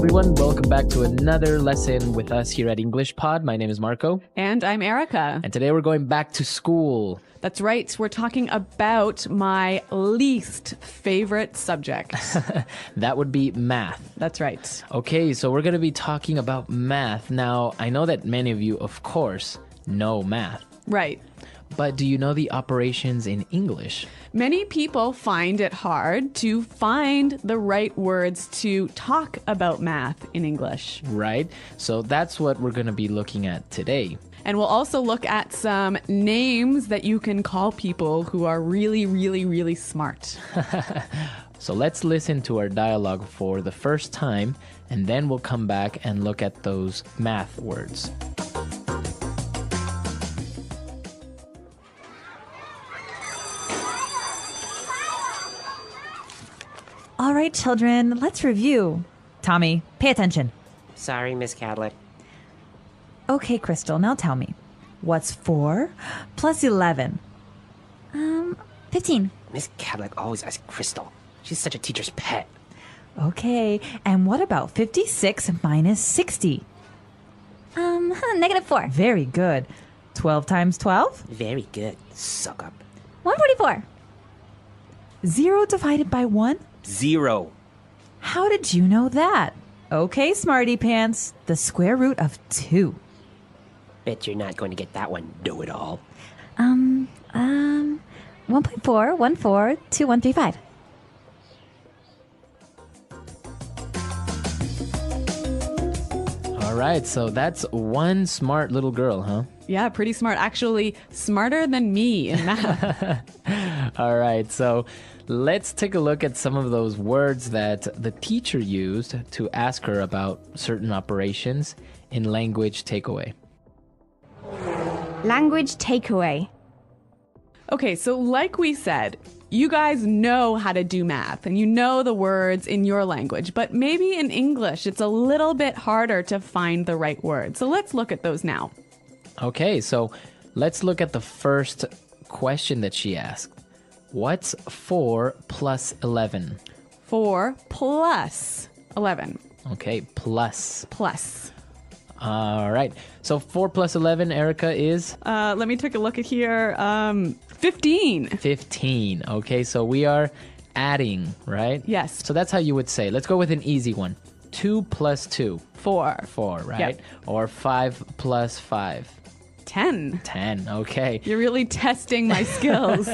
everyone. Welcome back to another lesson with us here at English Pod. My name is Marco. And I'm Erica. And today we're going back to school. That's right. We're talking about my least favorite subject. That would be math. That's right. Okay, so we're going to be talking about math. Now, I know that many of you, of course, know math. Right. But do you know the operations in English? Many people find it hard to find the right words to talk about math in English. Right? So that's what we're going to be looking at today. And we'll also look at some names that you can call people who are really, really, really smart. So let's listen to our dialogue for the first time, and then we'll come back and look at those math words. All right, children, let's review. Tommy, pay attention. Sorry, Miss Cadlick. Okay, Crystal, now tell me. What's 4 plus 11? 15. Miss Cadlick always asks Crystal. She's such a teacher's pet. Okay, and what about 56 minus 60? Negative 4. Very good. 12 times 12? Very good. Suck up. 144. 0 divided by 1? 0. How did you know that? Okay, smarty pants. The square root of 2. Bet you're not going to get that one, know-it-all. 1.4142135. All right, so that's one smart little girl, huh? Yeah, pretty smart. Actually, smarter than me in math. All right, so let's take a look at some of those words that the teacher used to ask her about certain operations in language takeaway. Language takeaway. Okay, so like we said, you guys know how to do math and you know the words in your language, but maybe in English it's a little bit harder to find the right word. So let's look at those now. Okay, so let's look at the first question that she asked. What's 4 plus 11? 4 plus 11. Okay, plus. Plus. All right. So 4 plus 11, Erica, is? Let me take a look at here. 15. 15. Okay, so we are adding, right? Yes. So that's how you would say. Let's go with an easy one. 2 plus 2. 4. 4, right? Yep. Or 5 plus 5. 10. 10. Okay. You're really testing my skills.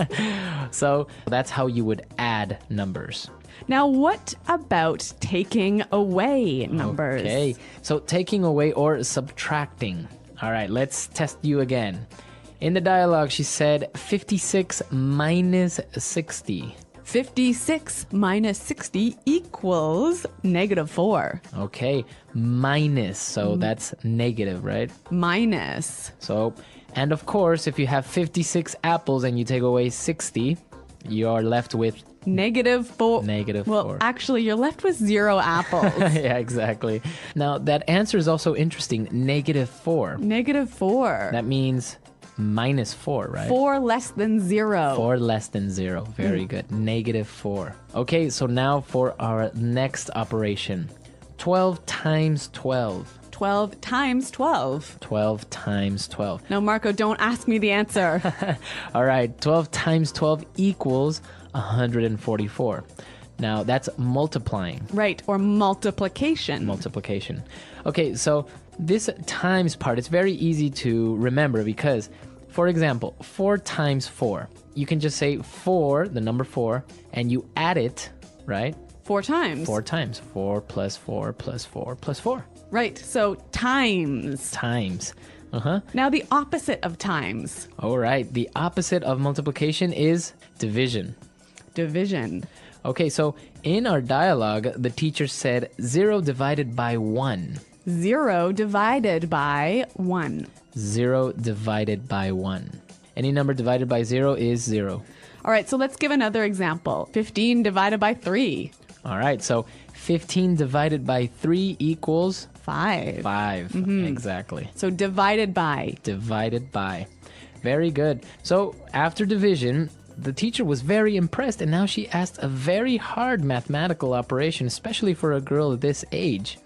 So that's how you would add numbers. Now, what about taking away numbers? Okay. So taking away or subtracting. All right, let's test you again. In the dialogue, she said 56 minus 60. 56 minus 60 equals negative 4. Okay, minus. So that's negative, right? Minus. So, and of course, if you have 56 apples and you take away 60, you are left with Negative 4. Negative well, 4. Actually, you're left with 0 apples. Yeah, exactly. Now, that answer is also interesting. Negative 4. Negative 4. That means minus 4, right? 4 less than 0. 4 less than 0. Very good. Negative 4. Okay, so now for our next operation. 12 times 12. 12 times 12. 12 times 12. Now, Marco, don't ask me the answer. All right, 12 times 12 equals 144. Now, that's multiplying. Right, or multiplication. Multiplication. Okay, so this times part, it's very easy to remember because, for example, 4 times 4. You can just say 4, the number 4, and you add it, right? 4 times. 4 times. 4 plus 4 plus 4 plus 4. Right, so times. Times. Now, the opposite of times. All right, the opposite of multiplication is division. Division. Okay, so in our dialogue, the teacher said 0 divided by 1. 0 divided by 1. 0 divided by 1. Any number divided by 0 is 0. All right, so let's give another example. 15 divided by 3. All right, so 15 divided by 3 equals 5. 5. Exactly. So divided by. Divided by. Very good. So after division, the teacher was very impressed, and now she asked a very hard mathematical operation, especially for a girl this age.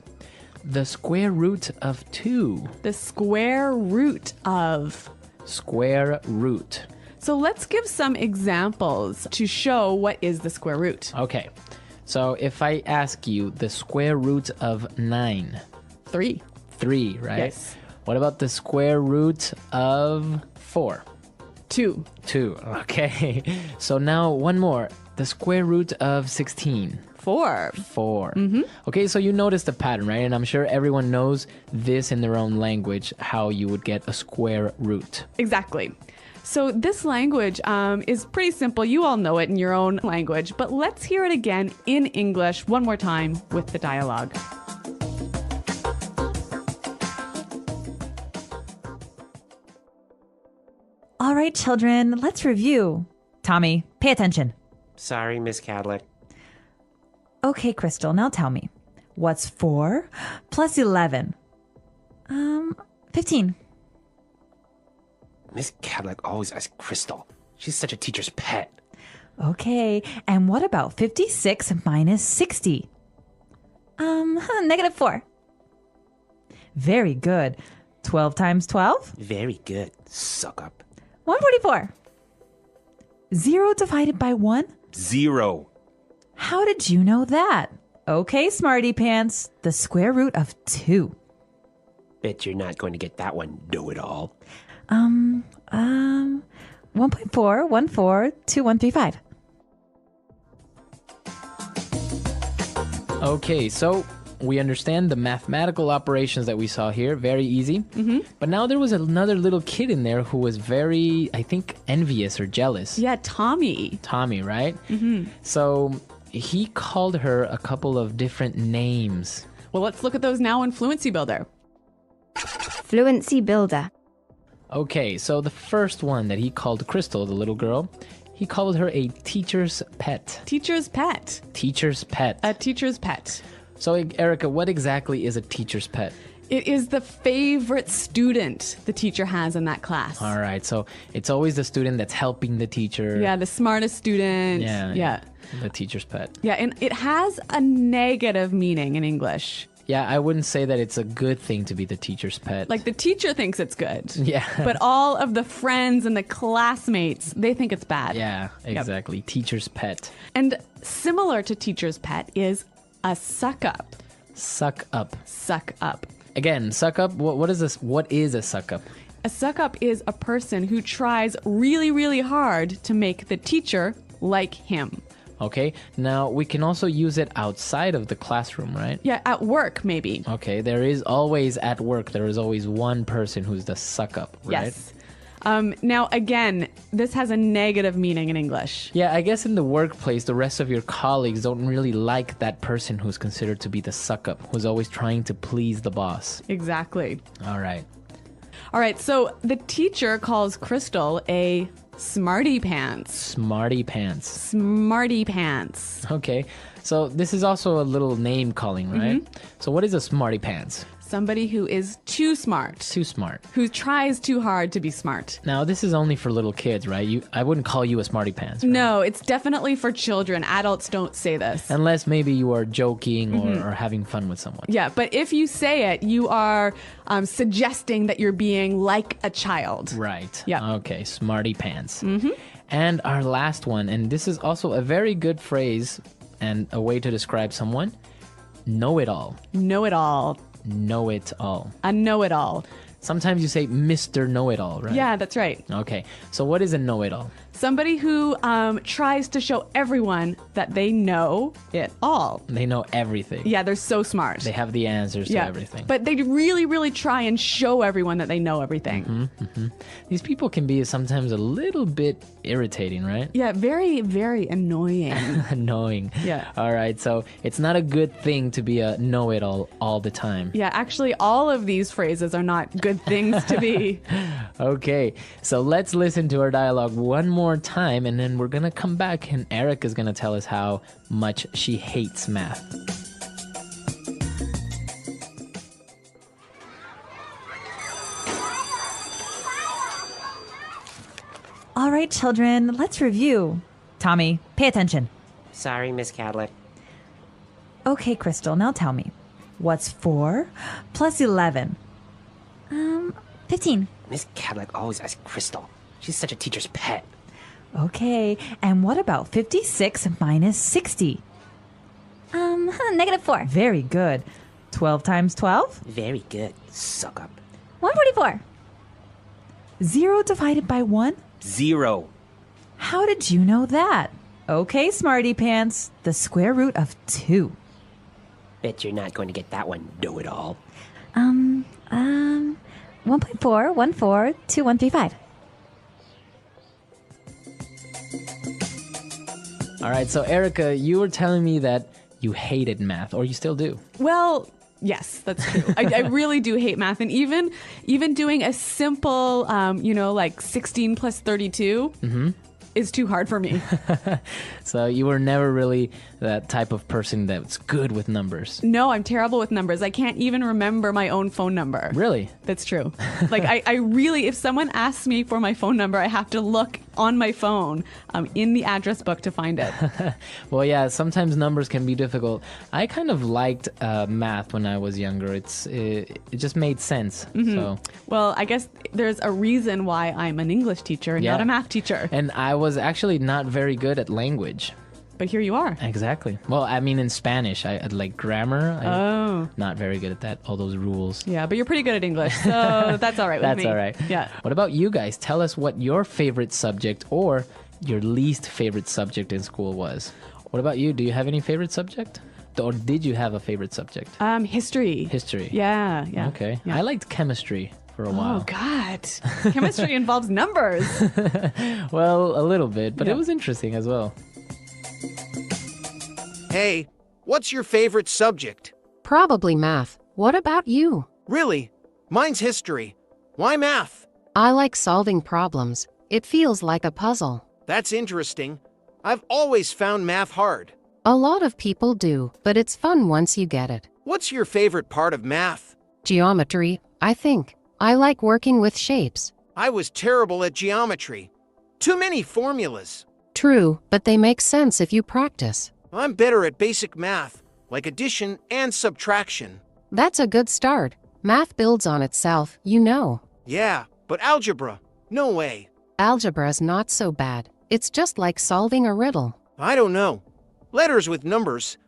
The square root of 2. The square root of. Square root. So let's give some examples to show what is the square root. Okay. So if I ask you the square root of 9. 3. 3, right? Yes. What about the square root of 4? 2. 2. Okay. So now one more. The square root of 16. 4. 4. Okay, so you notice the pattern, right? And I'm sure everyone knows this in their own language, how you would get a square root. Exactly. So this language is pretty simple. You all know it in your own language, but let's hear it again in English one more time with the dialogue. All right, children, let's review. Tommy, pay attention. Sorry, Miss Cadlick. Okay, Crystal, now tell me. What's 4 plus 11? 15. Miss Cadlick always asks Crystal. She's such a teacher's pet. Okay, and what about 56 minus 60? Negative 4. Very good. 12 times 12? Very good. Suck up. 144. 0 divided by 1? 0. How did you know that? Okay, smarty pants. The square root of 2. Bet you're not going to get that one, know-it-all. 1.4142135. Okay, so we understand the mathematical operations that we saw here. Very easy. But now there was another little kid in there who was very, I think, envious or jealous. Yeah, Tommy. Tommy, right? So he called her a couple of different names. Well, let's look at those now in Fluency Builder. Fluency builder. Okay, so the first one that he called Crystal, the little girl, he called her a teacher's pet. Teacher's pet. Teacher's pet. A teacher's pet. So, Erica, what exactly is a teacher's pet? It is the favorite student the teacher has in that class. All right, so it's always the student that's helping the teacher. Yeah, the smartest student. Yeah. The teacher's pet. Yeah, and it has a negative meaning in English. Yeah, I wouldn't say that it's a good thing to be the teacher's pet. Like the teacher thinks it's good. Yeah. But all of the friends and the classmates, they think it's bad. Yeah, exactly. Teacher's pet. And similar to teacher's pet is a suck up. Suck up. Suck up. Again, suck up. What is this? What is a suck up? A suck up is a person who tries really, really hard to make the teacher like him. Okay, now we can also use it outside of the classroom, right? Yeah, at work, maybe. Okay, there is always at work, there is always one person who's the suck up, right? Yes. Now, again, this has a negative meaning in English. Yeah, I guess in the workplace, the rest of your colleagues don't really like that person who's considered to be the suck up, who's always trying to please the boss. Exactly. All right. All right, so the teacher calls Crystal a smarty pants. Smarty pants. Smarty pants. Okay, so this is also a little name calling, right? So what is a smarty pants? Somebody who is too smart. Too smart. Who tries too hard to be smart. Now, this is only for little kids, right? I wouldn't call you a smarty pants. Right? No, it's definitely for children. Adults don't say this. Unless maybe you are joking or having fun with someone. Yeah, but if you say it, you are suggesting that you're being like a child. Right. Yeah. Okay, smarty pants. And our last one, and this is also a very good phrase and a way to describe someone, know-it-all. Know-it-all. Know-it-all. A know-it-all. Sometimes you say Mr. Know-it-all, right? Yeah, that's right. Okay, so what is a know-it-all? Somebody who tries to show everyone that they know it all. They know everything. Yeah, they're so smart. They have the answers to everything. But they really, really try and show everyone that they know everything. These people can be sometimes a little bit irritating, right? Yeah, very, very annoying. Annoying. Yeah. All right, so it's not a good thing to be a know-it-all all the time. Yeah, actually, all of these phrases are not good things to be. Okay, so let's listen to our dialogue one more time, and then we're gonna come back and Eric is gonna tell us how much she hates math. All right, children, let's review. Tommy, pay attention. Sorry, Miss Cadlick. Okay, Crystal, now tell me. What's 4 plus 11? 15. Miss Cadillac always asks Crystal. She's such a teacher's pet. Okay, and what about 56 minus 60? Negative 4. Very good. 12 times 12? Very good. Suck up. 144. 0 divided by 1? 0. How did you know that? Okay, smarty pants. The square root of 2. Bet you're not going to get that one, know-it-all. 1.4142135. All right, so Erica, you were telling me that you hated math, or you still do. Well, yes, that's true. I really do hate math, and even doing a simple, like 16 plus 32 is too hard for me. So you were never really that type of person that's good with numbers. No, I'm terrible with numbers. I can't even remember my own phone number. Really? That's true. Like, I really, if someone asks me for my phone number, I have to look on my phone in the address book to find it. Well, yeah, sometimes numbers can be difficult. I kind of liked math when I was younger. It just made sense. So. Well, I guess there's a reason why I'm an English teacher and Yeah. not a math teacher. And I was actually not very good at language. But here you are. Exactly. Well, I mean, in Spanish, I like grammar. Oh. Not very good at that, all those rules. Yeah, but you're pretty good at English, so that's all right with That's me. all right. Yeah. What about you guys? Tell us what your favorite subject or your least favorite subject in school was. What about you? Do you have any favorite subject? Or did you have a favorite subject? History. History. Yeah. Okay. Yeah. I liked chemistry for a while. Oh, God. Chemistry involves numbers. Well, a little bit, but Yeah. it was interesting as well. Hey, what's your favorite subject? Probably math. What about you? Really? Mine's history. Why math? I like solving problems. It feels like a puzzle. That's interesting. I've always found math hard. A lot of people do, but it's fun once you get it. What's your favorite part of math? Geometry, I think. I like working with shapes. I was terrible at geometry. Too many formulas. True, but they make sense if you practice. I'm better at basic math, like addition and subtraction. That's a good start. Math builds on itself, you know. Yeah, but algebra? No way. Algebra's not so bad. It's just like solving a riddle. I don't know. Letters with numbers.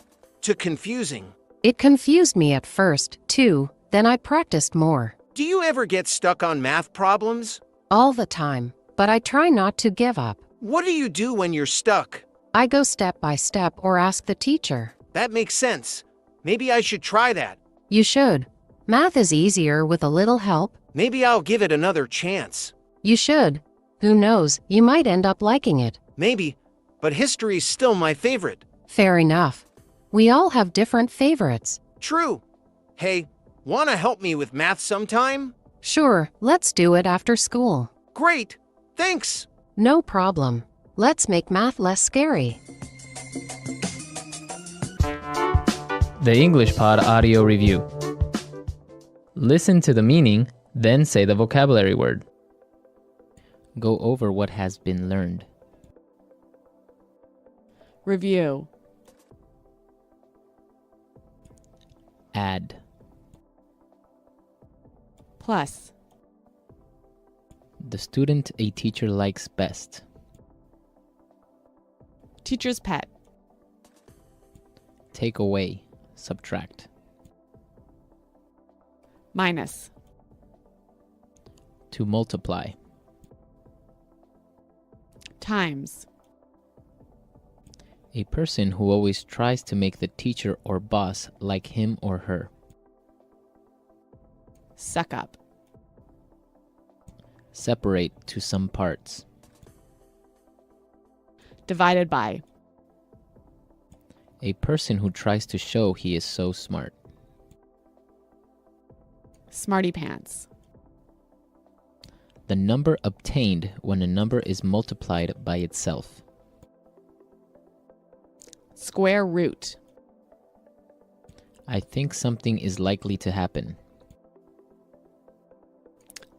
Too confusing. It confused me at first, too. Then I practiced more. Do you ever get stuck on math problems? All the time. But I try not to give up. What do you do when you're stuck? I go step by step or ask the teacher. That makes sense. Maybe I should try that. You should. Math is easier with a little help. Maybe I'll give it another chance. You should. Who knows, you might end up liking it. Maybe, but history's still my favorite. Fair enough. We all have different favorites. True. Hey, wanna help me with math sometime? Sure, let's do it after school. Great. Thanks. No problem. Let's make math less scary. The English Pod Audio Review. Listen to the meaning, then say the vocabulary word. Go over what has been learned. Review. Add. Plus. The student a teacher likes best. Teacher's pet. Take away. Subtract. Minus. To multiply. Times. A person who always tries to make the teacher or boss like him or her. Suck up. Separate to some parts. Divided by. A person who tries to show he is so smart. Smarty pants. The number obtained when a number is multiplied by itself. Square root. I think something is likely to happen.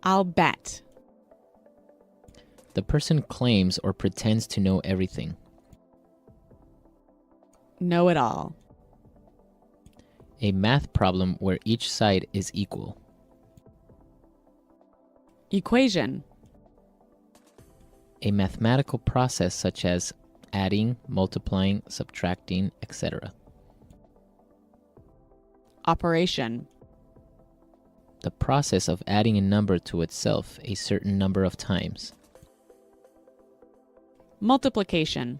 I'll bet. The person claims or pretends to know everything. Know it all. A math problem where each side is equal. Equation. A mathematical process such as adding, multiplying, subtracting, etc. Operation. The process of adding a number to itself a certain number of times. Multiplication.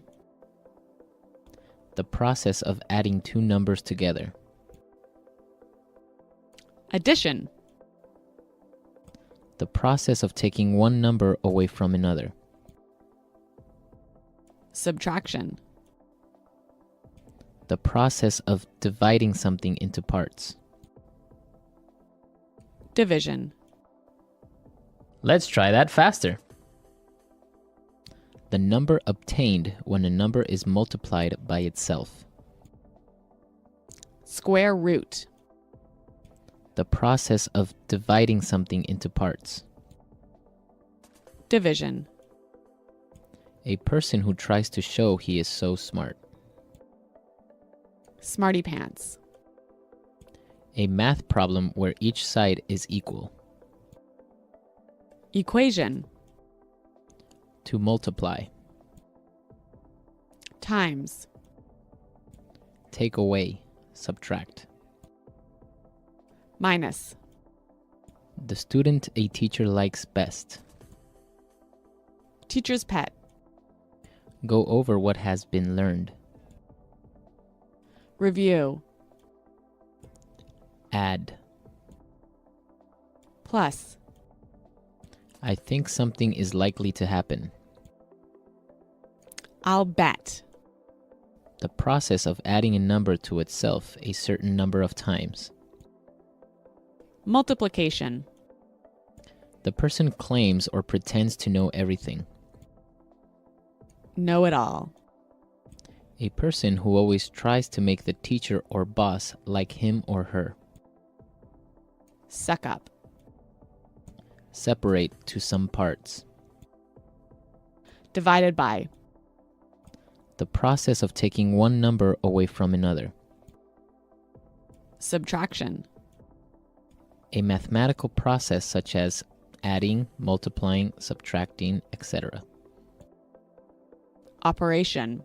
The process of adding two numbers together. Addition. The process of taking one number away from another. Subtraction. The process of dividing something into parts. Division. Let's try that faster. The number obtained when a number is multiplied by itself. Square root. The process of dividing something into parts. Division. A person who tries to show he is so smart. Smarty pants. A math problem where each side is equal. Equation. To multiply. Times. Take away. Subtract. Minus. The student a teacher likes best. Teacher's pet. Go over what has been learned. Review. Add. Plus. I think something is likely to happen. I'll bet. The process of adding a number to itself a certain number of times. Multiplication. The person claims or pretends to know everything. Know it all. A person who always tries to make the teacher or boss like him or her. Suck up. Separate to some parts. Divided by. The process of taking one number away from another. Subtraction. A mathematical process such as adding, multiplying, subtracting, etc. Operation.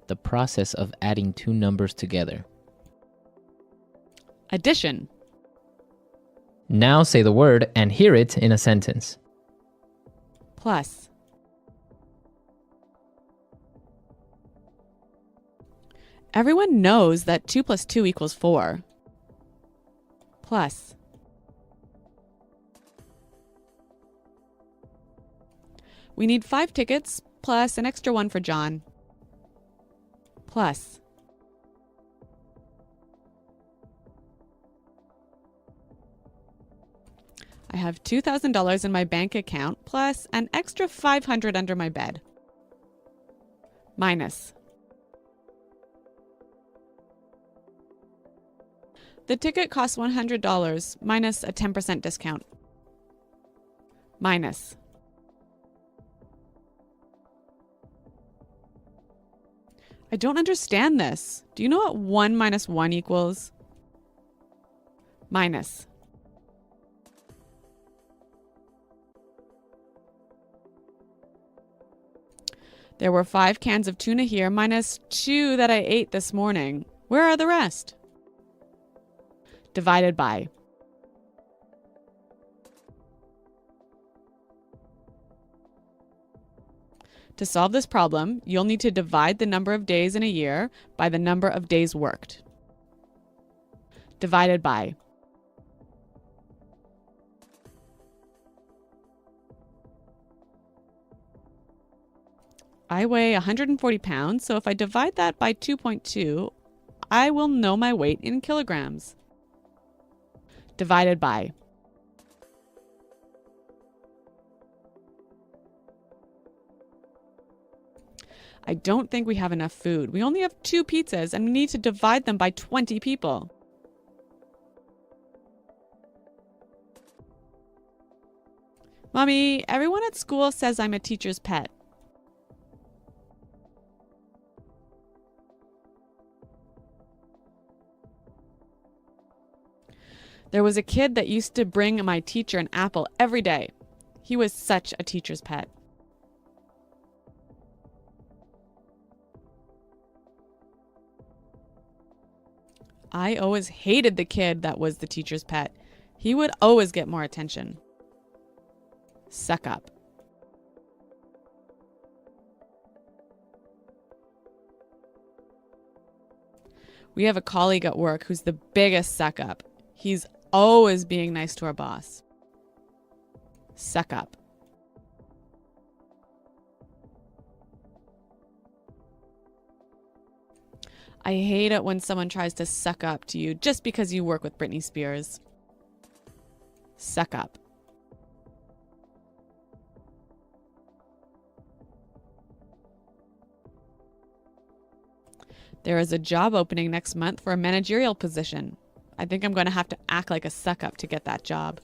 The process of adding two numbers together. Addition. Now say the word and hear it in a sentence. Plus. Everyone knows that 2 plus 2 equals 4. Plus. We need 5 tickets plus an extra one for John. Plus. I have $2,000 in my bank account plus an extra $500 under my bed. Minus. The ticket costs $100 minus a 10% discount. Minus. I don't understand this. Do you know what 1 minus 1 equals? Minus. There were 5 cans of tuna here minus 2 that I ate this morning. Where are the rest? Divided by. To solve this problem, you'll need to divide the number of days in a year by the number of days worked. Divided by. I weigh 140 pounds, so if I divide that by 2.2, I will know my weight in kilograms. Divided by. I don't think we have enough food. We only have 2 pizzas and we need to divide them by 20 people. Mommy, everyone at school says I'm a teacher's pet. There was a kid that used to bring my teacher an apple every day. He was such a teacher's pet. I always hated the kid that was the teacher's pet. He would always get more attention. Suck up. We have a colleague at work who's the biggest suck up. He's always being nice to our boss. Suck up. I hate it when someone tries to suck up to you just because you work with Britney Spears. Suck up. There is a job opening next month for a managerial position. I think I'm going to have to act like a suck up to get that job.